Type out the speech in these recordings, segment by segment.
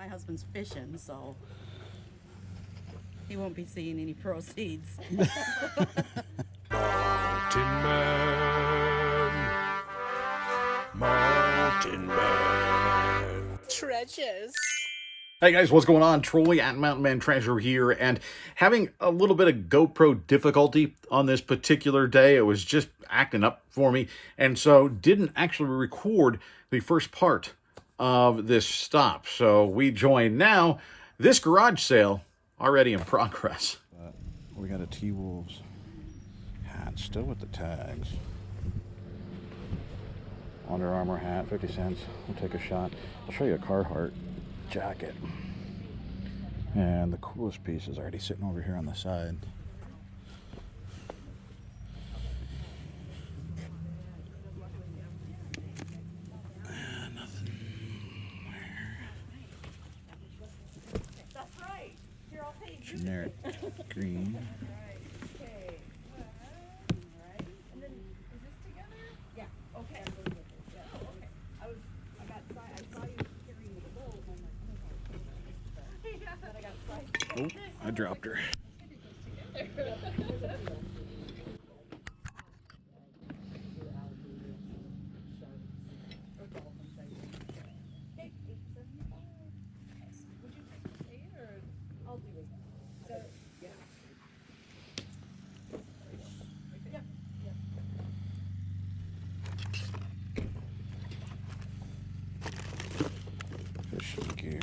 my husband's fishing, so he won't be seeing any proceeds. Mountain Man treasures. Hey guys, what's going on? Troy at Mountain Man Treasure here, and having a little bit of GoPro difficulty on this particular day. It was just acting up for me, and so didn't actually record the first part of this stop. So we join now. This garage sale already in progress. We got a T-Wolves hat, still with the tags. Under Armour hat, 50 cents. We'll take a shot. I'll show you a Carhartt jacket. And the coolest piece is already sitting over here on the side. Nothing there. Generic green. Oh, I dropped her. Fishing gear.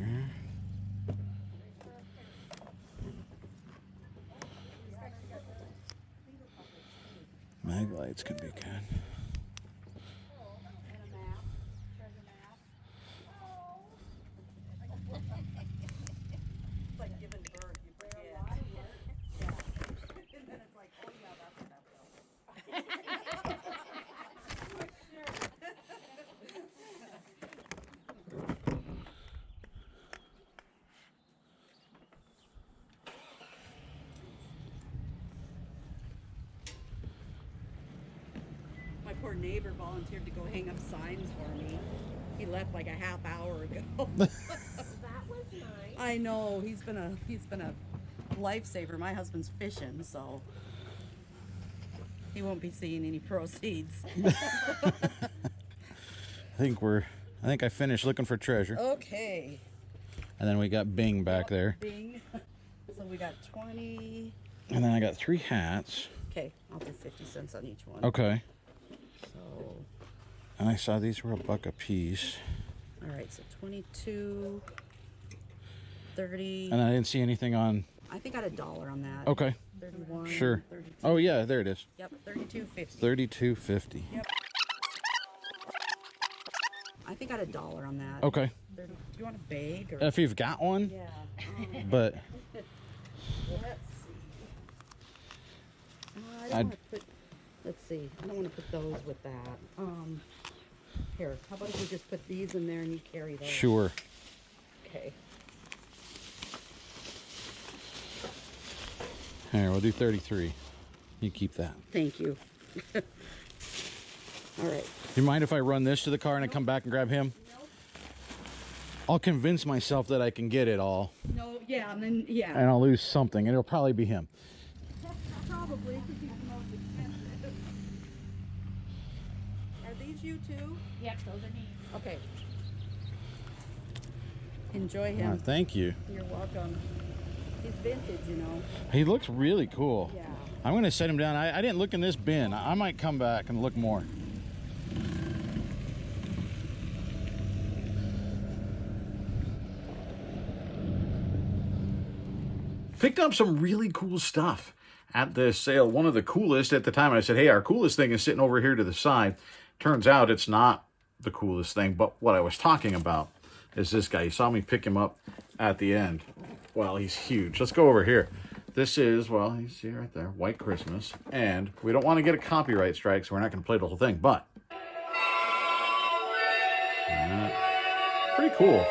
Mag lights could be good. My poor neighbor volunteered to go hang up signs for me. He left like a half hour ago. That was nice. I know, he's been a lifesaver. My husband's fishing, so he won't be seeing any proceeds. I think I finished looking for treasure. Okay. And then we got Bing back there. Bing. So we got 20. And then I got 3 hats. Okay, I'll do 50 cents on each one. Okay. So, And I saw these were $1 a piece. all right, so 22, 30. And I didn't see anything on. I think I had $1 on that. Okay. 31. Sure. 32. Oh yeah, there it is. Yep, 32.50. $32.50. Yep. I think I had $1 on that. Okay. 30. Do you want a bag or? If you've got one. Yeah. But Let's see. I don't want to put. Let's see. I don't want to put those with that. Here. How about if we just put these in there and you carry those? sure. Okay. Here, we'll do 33. You keep that. Thank you. All right. Do you mind if I run this to the car and I come back and grab him? I'll convince myself that I can get it all. No. Yeah. And then yeah. And I'll lose something, and it'll probably be him. Probably because he's the most expensive. Are these you too? Yep, those are me. Okay. Enjoy All him. right, thank you. You're welcome. He's vintage, you know. He looks really cool. Yeah. I'm going to set him down. I didn't look in this bin. I might come back and look more. Picked up some really cool stuff at this sale. One of the coolest at the time, I said, hey, our coolest thing is sitting over here to the side. Turns out it's not the coolest thing, but what I was talking about is this guy. You saw me pick him up at the end. Well, he's huge. Let's go over here. This is, well, you see right there, White Christmas. And we don't want to get a copyright strike, so we're not going to play the whole thing, but pretty cool.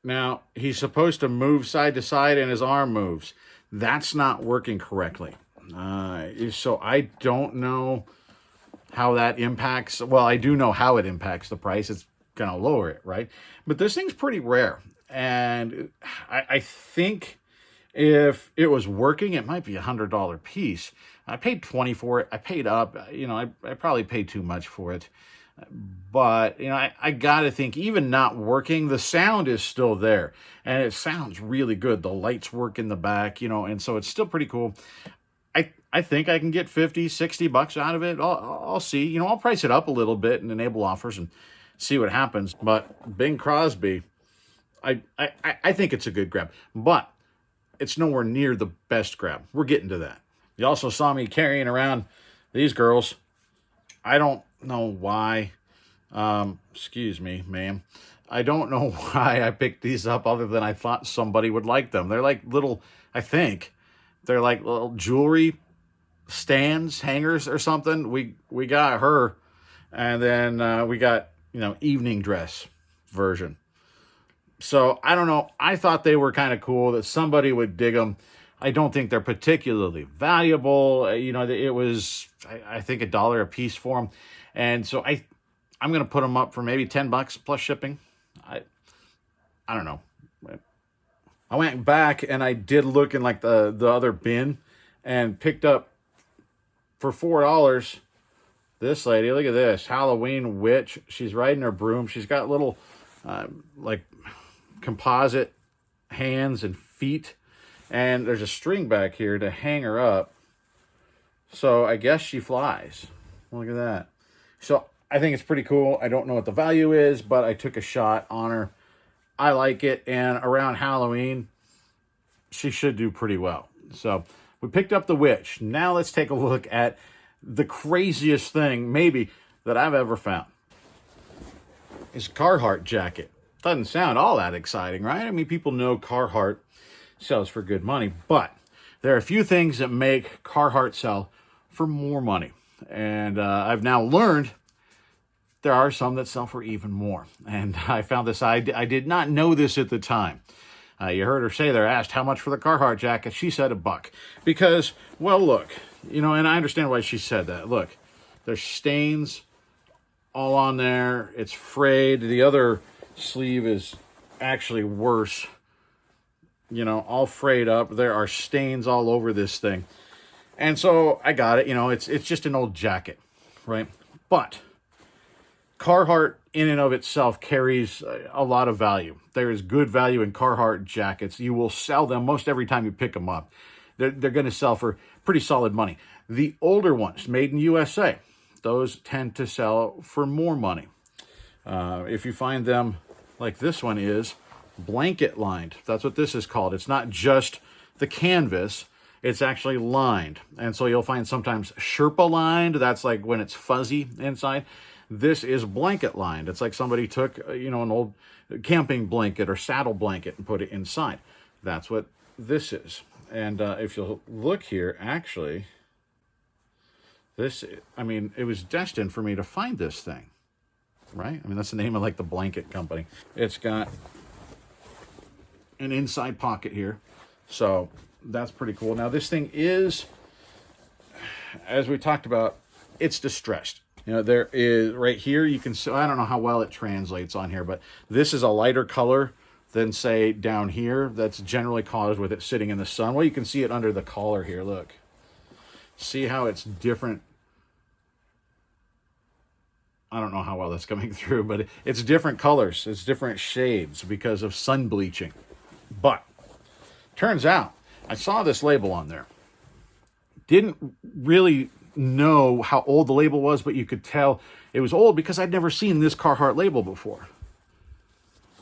Now, he's supposed to move side to side and his arm moves. That's not working correctly. So I don't know how that impacts. Well, I do know how it impacts the price. It's going to lower it, right? But this thing's pretty rare. And I think if it was working, it might be $100 piece. I paid $20 for it. I paid up. I probably paid too much for it. But, I got to think, even not working, the sound is still there. And it sounds really good. The lights work in the back, and so it's still pretty cool. I think I can get $50-$60 out of it. I'll see. I'll price it up a little bit and enable offers and see what happens. But Bing Crosby, I think it's a good grab. But it's nowhere near the best grab. We're getting to that. You also saw me carrying around these girls. I don't know why. Excuse me, ma'am. I don't know why I picked these up other than I thought somebody would like them. They're like little, I think, they're like little jewelry stands, hangers or something. We got her, and then we got, evening dress version. So I don't know. I thought they were kind of cool, that somebody would dig them. I don't think they're particularly valuable. It was, I think, $1 a piece for them. And so I'm going to put them up for maybe $10 plus shipping. I don't know. I went back and I did look in like the other bin and picked up for $4 this lady. Look at this Halloween witch. She's riding her broom. She's got little like composite hands and feet, and there's a string back here to hang her up. So I guess she flies. Look at that. So I think it's pretty cool. I don't know what the value is, but I took a shot on her. I like it, and around Halloween, she should do pretty well. So we picked up the witch. Now let's take a look at the craziest thing, maybe, that I've ever found. It's a Carhartt jacket. Doesn't sound all that exciting, right? I mean, people know Carhartt sells for good money, but there are a few things that make Carhartt sell for more money. And I've now learned there are some that sell for even more. And I found this. I did not know this at the time. You heard her say there, asked how much for the Carhartt jacket. She said $1. Because, well, look, and I understand why she said that. Look, there's stains all on there. It's frayed. The other sleeve is actually worse. All frayed up. There are stains all over this thing. And so I got it. It's just an old jacket, right? But Carhartt in and of itself carries a lot of value. There is good value in Carhartt jackets. You will sell them most every time you pick them up. They're going to sell for pretty solid money. The older ones, made in USA, those tend to sell for more money. If you find them like this one is, blanket lined. That's what this is called. It's not just the canvas. It's actually lined. And so you'll find sometimes Sherpa lined. That's like when it's fuzzy inside. This is blanket lined. It's like somebody took, an old camping blanket or saddle blanket and put it inside. That's what this is. And if you'll look here, actually, it was destined for me to find this thing, right? That's the name of like the blanket company. It's got an inside pocket here. So that's pretty cool. Now this thing is, as we talked about, it's distressed. There is right here, you can see, I don't know how well it translates on here, but this is a lighter color than say down here. That's generally caused with it sitting in the sun. Well, you can see it under the collar here. Look, see how it's different. I don't know how well that's coming through, but it's different colors. It's different shades because of sun bleaching. But turns out I saw this label on there. Didn't really know how old the label was, but you could tell it was old because I'd never seen this Carhartt label before.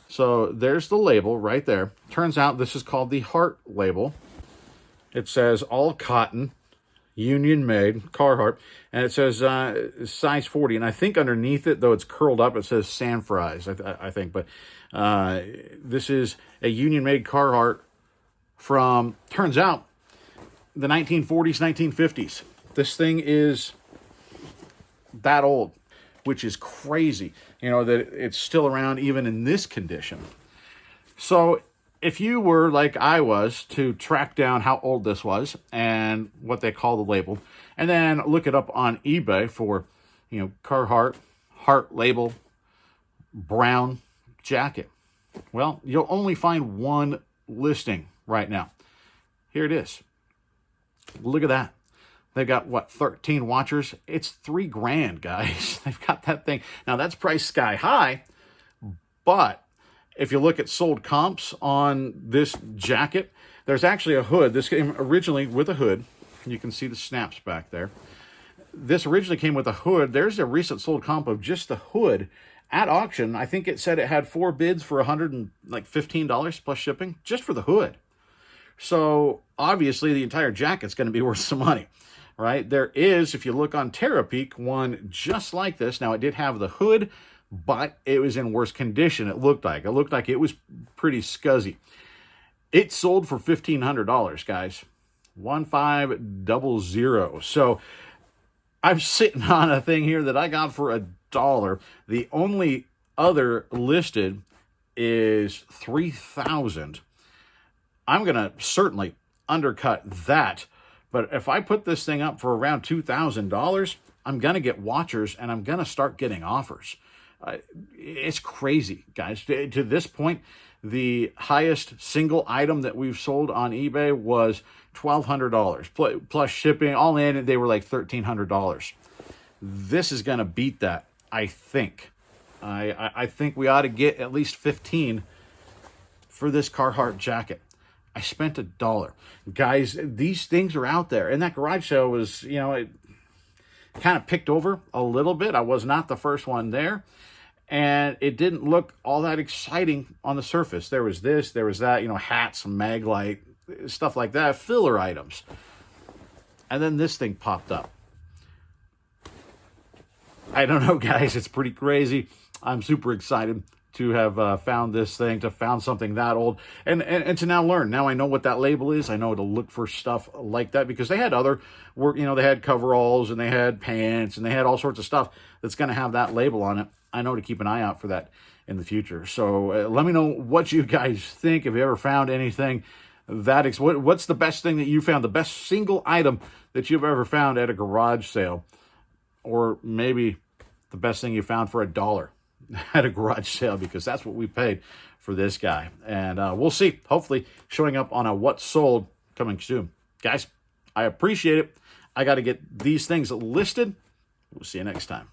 So there's the label right there. Turns out this is called the Hart label. It says all cotton, union made, Carhartt, and it says size 40. And I think underneath it, though it's curled up, it says San Fries, I think. But this is a union made Carhartt from, turns out, the 1940s, 1950s. This thing is that old, which is crazy, that it's still around even in this condition. So if you were, like I was, to track down how old this was and what they call the label, and then look it up on eBay for Carhartt, heart label, brown jacket. Well, you'll only find one listing right now. Here it is. Look at that. They've got, what, 13 watchers? It's $3,000, guys. They've got that thing. Now, that's priced sky high, but if you look at sold comps on this jacket, there's actually a hood. This came originally with a hood. You can see the snaps back there. This originally came with a hood. There's a recent sold comp of just the hood at auction. I think it said it had 4 bids for $115 plus shipping just for the hood. So obviously the entire jacket's going to be worth some money, right? There is, if you look on Terapeak, one just like this. Now, it did have the hood, but it was in worse condition. It looked like it was pretty scuzzy. It sold for $1,500, guys. 1500. So I'm sitting on a thing here that I got for $1. The only other listed is $3,000. I'm going to certainly undercut that. But if I put this thing up for around $2,000, I'm going to get watchers and I'm going to start getting offers. It's crazy, guys. To this point, the highest single item that we've sold on eBay was $1,200 plus shipping. All in, they were like $1,300. This is going to beat that, I think. I think we ought to get at least 15 for this Carhartt jacket. I spent $1. Guys, these things are out there. And that garage sale was, it kind of picked over a little bit. I was not the first one there. And it didn't look all that exciting on the surface. There was this, there was that, hats, Maglite, stuff like that, filler items. And then this thing popped up. I don't know, guys. It's pretty crazy. I'm super excited to have found this thing, to found something that old, and to now learn. Now I know what that label is. I know to look for stuff like that, because they had other work, they had coveralls and they had pants and they had all sorts of stuff that's going to have that label on it. I know to keep an eye out for that in the future. So let me know what you guys think. Have you ever found anything what's the best thing that you found, the best single item that you've ever found at a garage sale, or maybe the best thing you found for $1 at a garage sale, because that's what we paid for this guy. And we'll see, hopefully showing up on a What's Sold coming soon. Guys, I appreciate it. I got to get these things listed. We'll see you next time.